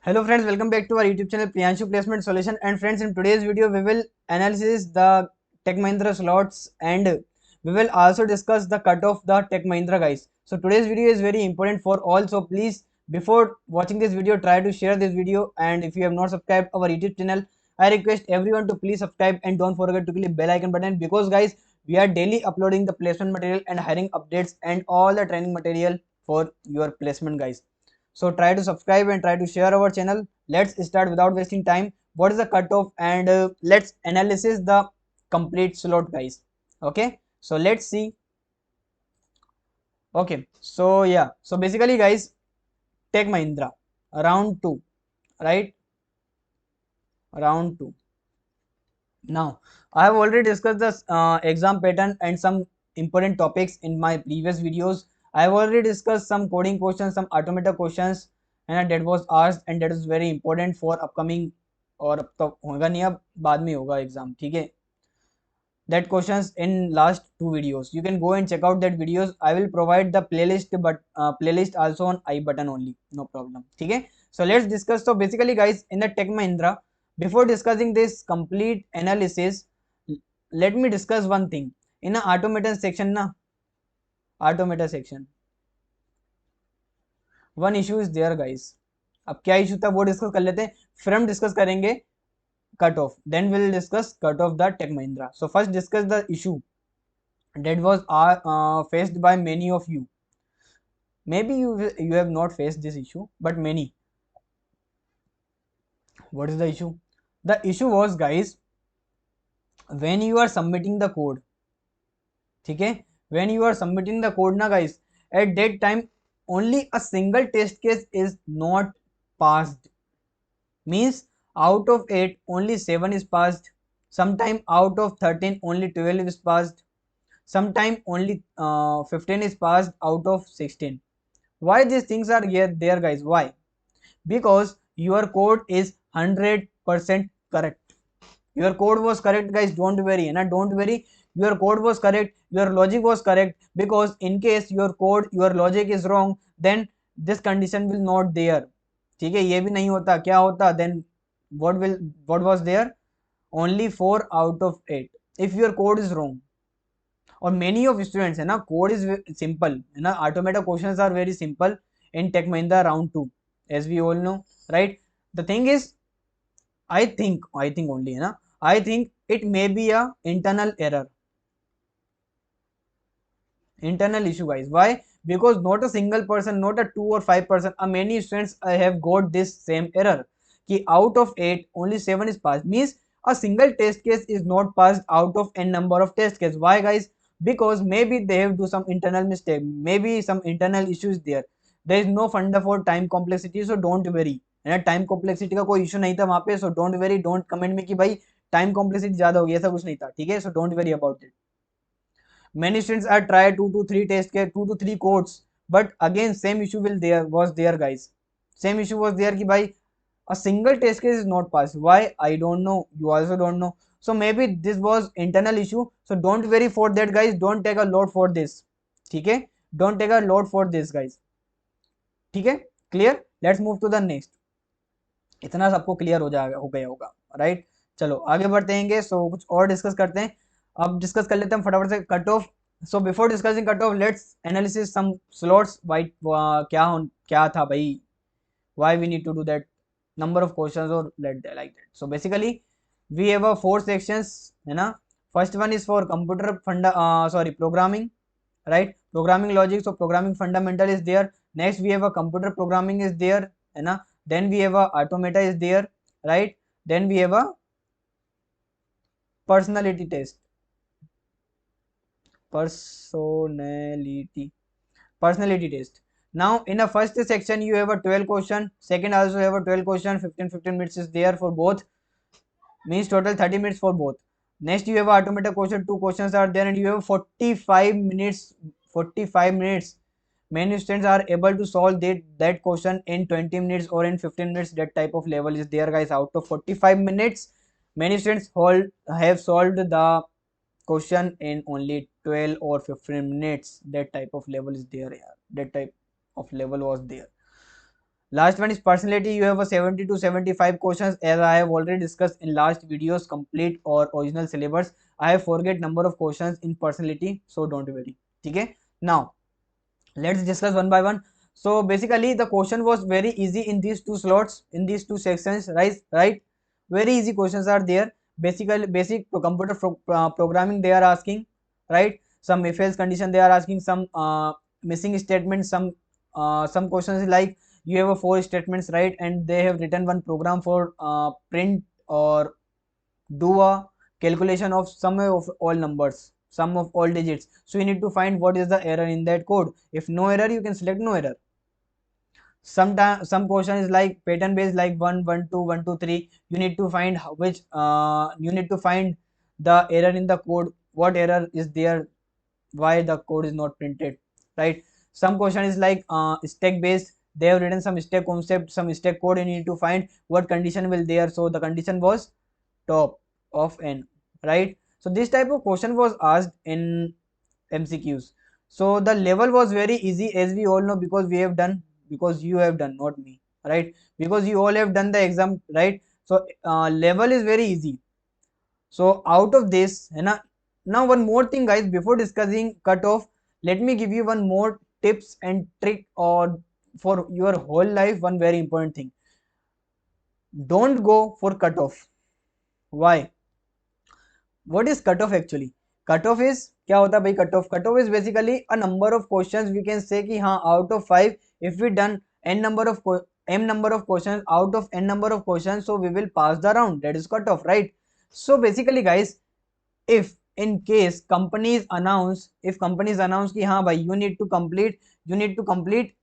Hello friends, welcome back to our YouTube channel Priyanshu Placement Solution. And friends, in today's video we will analyze the Tech Mahindra slots and we will also discuss the cut of the Tech Mahindra guys. So today's video is very important for all, so please before watching this video try to share this video, and if you have not subscribed our YouTube channel, I request everyone to please subscribe and don't forget to click bell icon button, because guys we are daily uploading the placement material and hiring updates and all the training material for your placement guys. So try to subscribe and try to share our channel. Let's start without wasting time. What is the cutoff, and let's analysis the complete slot guys. Okay, so let's see. Okay, so yeah, so basically guys, Tech Mahindra round 2, right? Round 2. Now I have already discussed the exam pattern and some important topics in my previous videos. I have already discussed some coding questions, some automated questions, and that was asked, and that is very important for upcoming. और अब तो होगा नहीं, अब बाद में होगा exam, ठीक है. That questions in last two videos, you can go and check out that videos. I will provide the playlist, but playlist also on I button only, no problem, okay. So let's discuss. So basically guys, in the Tech Mahindra, before discussing this complete analysis, let me discuss one thing. In the automated section na, automated section, one issue is there guys. अब क्या issue था वो discuss कर लेते हैं, फिर हम discuss करेंगे cut off, then we'll discuss cut off the Tech Mahindra. So first discuss the issue that was faced by many of you. Maybe you have not faced this issue, but many. What is the issue? The issue was guys, when you are submitting the code, okay, when you are submitting the code na guys, at that time only a single test case is not passed. Means out of 8 only 7 is passed, sometime out of 13 only 12 is passed, sometime only 15 is passed out of 16. Why these things are here there guys? Why? Because your code is 100% correct. Your code was correct guys, don't worry, na, don't worry. Your code was correct, your logic was correct, because in case your code, your logic is wrong, then this condition will not there. ठीक है, ये भी नहीं होता, क्या होता then? What was there? Only 4 out of 8 if your code is wrong. और many of students है ना, code is simple है ना, automated questions are very simple in Tech Mahindra round 2, as we all know, right? The thing is, I think only है ना, I think it may be a internal error, internal issue guys. Why? Because not a single person, not a 2 or 5 person, many students have got this same error कि out of 8 only 7 is passed. Means a single test case is not passed out of n number of test cases. Why guys? Because maybe they have do some internal mistake, maybe some internal issues there. There is no funda for time complexity, so don't worry है ना. Time complexity का कोई issue नहीं था वहां पे, so don't very, don't comment में कि भाई टाइम कॉम्प्लेक्सिटी ज्यादा हो गई, ऐसा कुछ नहीं था, ठीक है. So don't very about it. Many students are try 2 to 3 test case, 2 to 3 codes, but again same issue will there was there guys. Same issue was there कि भाई a single test case is not passed. Why? I don't know, you also don't know. So maybe this was internal issue, so don't worry for that guys, don't take a load for this, ठीक है. Don't take a load for this guys, ठीक है. Clear. Let's move to the next. इतना सबको clear हो जाएगा, हो गया होगा, राइट. चलो आगे बढ़ते हैं, सो कुछ और डिस्कस करते हैं. अब डिस्कस कर लेते हैं फटाफट से cut off. So before discussing cut off, let's analysis some slots. Wait क्या था भाई, why we need to do that, number of questions और let like that. So basically we have a 4 sections है ना. First one is for computer funda, sorry programming, right. Programming logic, so programming fundamental is there. Next we have a computer programming is there है ना. Then we have a automata is there, right. Then we have a personality test, personality test. Now in a first section you have a 12 question, second also have a 12 question, 15 minutes is there for both, means total 30 minutes for both. Next you have a automata question, 2 questions are there, and you have 45 minutes. 45 minutes. Many students are able to solve that question in 20 minutes or in 15 minutes. That type of level is there guys. Out of 45 minutes, many students have solved the question in only 12 or 15 minutes. That type of level is there. Yeah. That type of level was there. Last one is personality. You have a 70 to 75 questions, as I have already discussed in last videos, complete or original syllabus. I have forget number of questions in personality, so don't worry. Okay. Now let's discuss one by one. So basically the question was very easy in these two slots, in these two sections, right? Very easy questions are there. Basically basic computer programming they are asking, right? Some if else condition they are asking, some missing statements, some questions like you have a four statements, right? And they have written one program for print or do a calculation of sum of all numbers, sum of all digits. So you need to find what is the error in that code. If no error, you can select no error. Sometimes some question is like pattern based, like 1 1 2 1 2 3. You need to find which you need to find the error in the code, what error is there, why the code is not printed, right? Some question is like stack based. They have written some stack concept, some stack code, and you need to find what condition will there. So the condition was top of n, right? So this type of question was asked in MCQs. So the level was very easy, as we all know, because we have done, because you have done, not me, right? Because you all have done the exam, right? So level is very easy. So out of this, now one more thing, guys, before discussing cutoff, let me give you one more tips and trick or for your whole life. One very important thing: don't go for cutoff. Why? What is cutoff actually? Cutoff is क्या होता है भाई? Cutoff is basically a number of questions. We can say कि हाँ, out of 5, if we done n number of m number of questions, out of n number of questions, so we will pass the round. That is cutoff, right? So basically guys, if in case companies announce, if companies announce कि हाँ भाई, you need to complete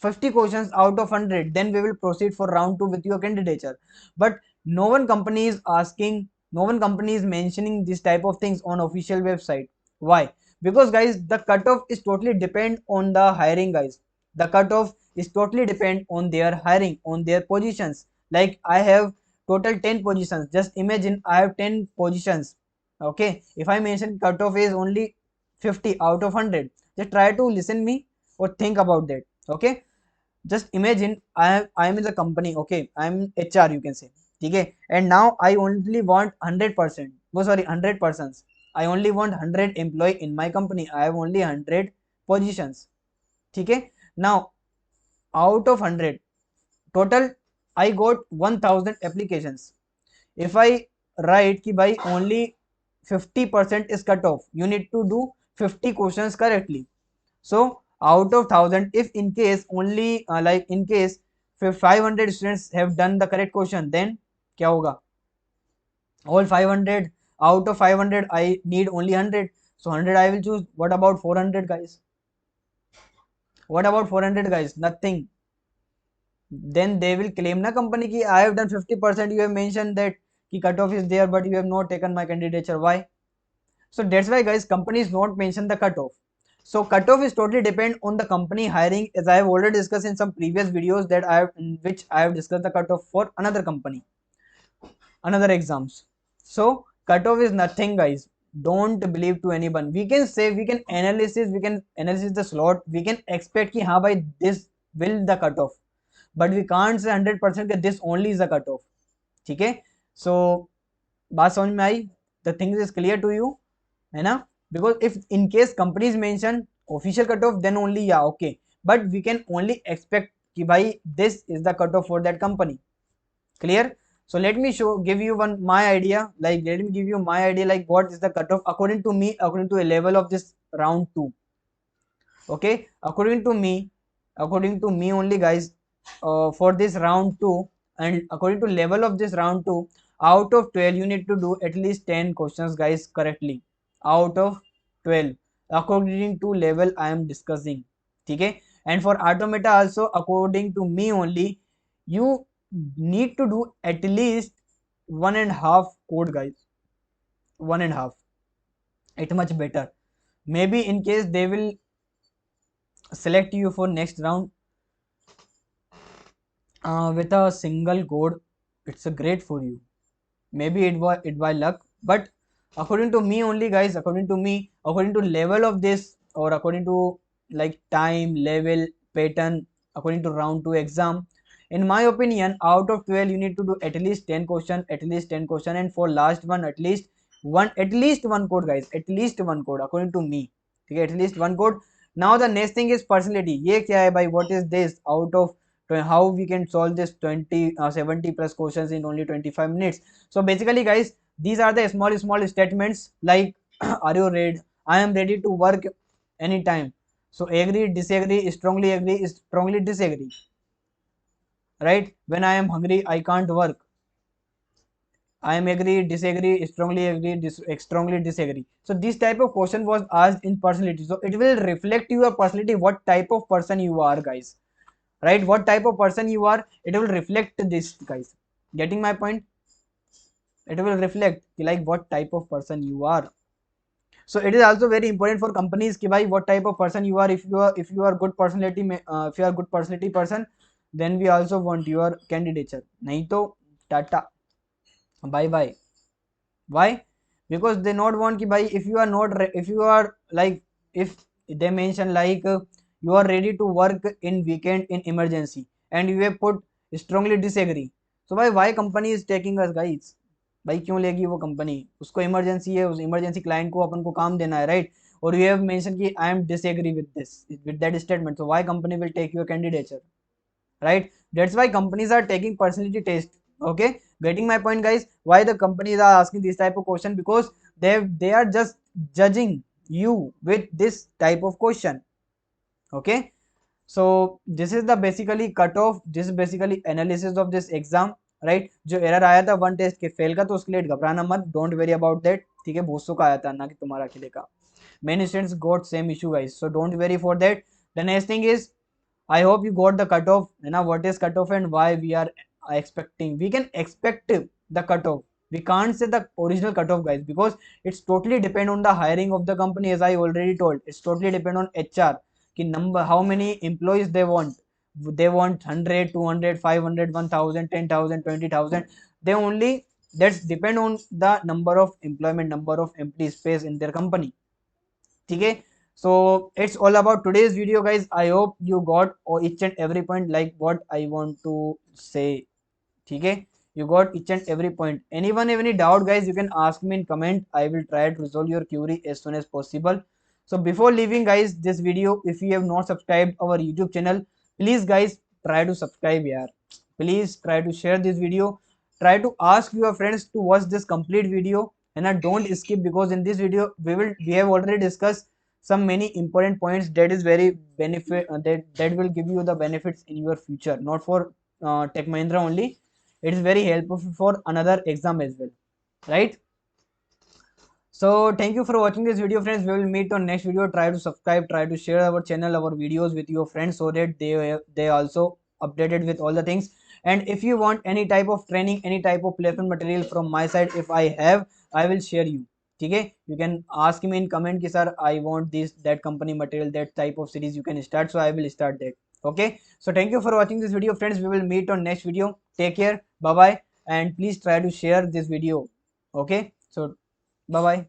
50 questions out of 100, then we will proceed for round 2 with your candidature. But no one company is asking, no one company is mentioning this type of things on official website. Why? Because guys, the cutoff is totally depend on the hiring, guys. The cutoff is totally depend on their hiring, on their positions. Like I have total 10 positions. Just imagine I have 10 positions. Okay, if I mention cutoff is only 50 out of 100, just try to listen me or think about that. Okay, just imagine I am in the company. Okay, I'm HR, you can say. Okay, and now I only want 100%, oh sorry, 100 persons. I only want 100 employee in my company. I have only 100 positions. Okay, now out of 100 total, I got 1000 applications. If I write ki bhai only 50% is cut off, you need to do 50 questions correctly. So out of 1000, if in case only like in case 500 students have done the correct question, then क्या होगा? All 500, out of 500 I need only 100, so 100 I will choose. What about 400, guys? What about 400, guys? Nothing. Then they will claim na company ki I have done 50%. You have mentioned that ki cutoff is there, but you have not taken my candidature. Why? So that's why, guys, companies not mention the cutoff. So cutoff is totally depend on the company hiring, as I have already discussed in some previous videos that I have, in which I have discussed the cutoff for another company, another exams. So cutoff is nothing, guys. Don't believe to anyone. We can say, we can analysis the slot. We can expect कि हाँ भाई this will the cutoff, but we can't say 100% that this only is the cutoff. ठीक है? So बात समझ में आई? The things is clear to you, है ना? Because if in case companies mention official cutoff, then only yeah, okay. But we can only expect कि भाई this is the cutoff for that company. Clear? So let me give you my idea. Like let me give you my idea, like what is the cutoff according to me, according to a level of this round 2. Okay, according to me only, guys, for this round 2, and according to level of this round 2, out of 12 you need to do at least 10 questions, guys, correctly. Out of 12, according to level I am discussing. Okay, and for automata also, according to me only, you need to do at least 1.5 code, guys. 1.5, it much better. Maybe in case they will select you for next round with a single code, it's a great for you. Maybe it by luck, but according to me only, guys, according to me, according to level of this, or according to like time, level, pattern, according to round 2 exam. In my opinion, out of 12 you need to do at least 10 question, and for last one at least one code guys, at least one code according to me. Okay, at least one code. Now the next thing is personality. ये क्या है भाई? What is this? Out of how we can solve this 70 plus questions in only 25 minutes. So basically guys, these are the small statements like are you ready? I am ready to work anytime. So agree, disagree, strongly disagree, right? When I am hungry I can't work. I am agree, disagree, strongly disagree. So this type of question was asked in personality. So it will reflect your personality, what type of person you are, guys. Right? What type of person you are, it will reflect this, guys. Getting my point? It will reflect like what type of person you are. So it is also very important for companies ki bhai what type of person you are. If you are good personality if you are good personality person, then we also want your candidature. Nahi to tata, bye bye. Why? Because they not want ki bhai if you are not if you are like, if they mention like you are ready to work in weekend in emergency and you have put strongly disagree. So why company is taking us guys? भाई क्यों लेगी वो company? उसको emergency है, उस emergency client को अपन को काम देना है, राइट? और यू हैव मेंशन कि I am disagree with this, with that statement, so why company will take your candidature, right? That's why companies are taking personality test. Okay, getting my point guys? Why the companies are asking this type of question? Because they are just judging you with this type of question. Okay, so this is the basically cutoff, this is basically analysis of this exam, right? जो error आया था one test के fail का, तो उसके लिए घबराना मत, डोंट वेरी अबाउट दैट, ठीक है? बहुत सौ का आया था ना कि तुम्हारा अकेले का. Many students got same issue guys, so don't worry for that. The next thing is, I hope you got the cutoff. Now, what is cutoff and why we are expecting? We can expect the cutoff. We can't say the original cutoff, guys, because it's totally depend on the hiring of the company. As I already told, it's totally depend on HR. Ki number, how many employees they want. They want 100, 200, 500, 1000, 10,000, 20,000. They only, that's depend on the number of employment, number of empty space in their company. Okay, so it's all about today's video guys. I hope you got each and every point like what I want to say. Okay, you got each and every point. Anyone have any doubt guys, you can ask me in comment. I will try to resolve your query as soon as possible. So before leaving guys this video, if you have not subscribed our YouTube channel, please guys try to subscribe here. Please try to share this video, try to ask your friends to watch this complete video, and don't skip, because in this video we have already discussed some many important points that is very benefit that will give you the benefits in your future, not for Tech Mahindra only. It is very helpful for another exam as well, right? So thank you for watching this video friends. We will meet on next video. Try to subscribe, try to share our channel, our videos with your friends, so that they also updated with all the things. And if you want any type of training, any type of placement material from my side, if I have, I will share you. Okay, you can ask me in comment ki sir I want this, that company material, that type of series you can start, so I will start that. Okay, so thank you for watching this video friends. We will meet on next video. Take care, bye bye, and please try to share this video. Okay, so bye bye.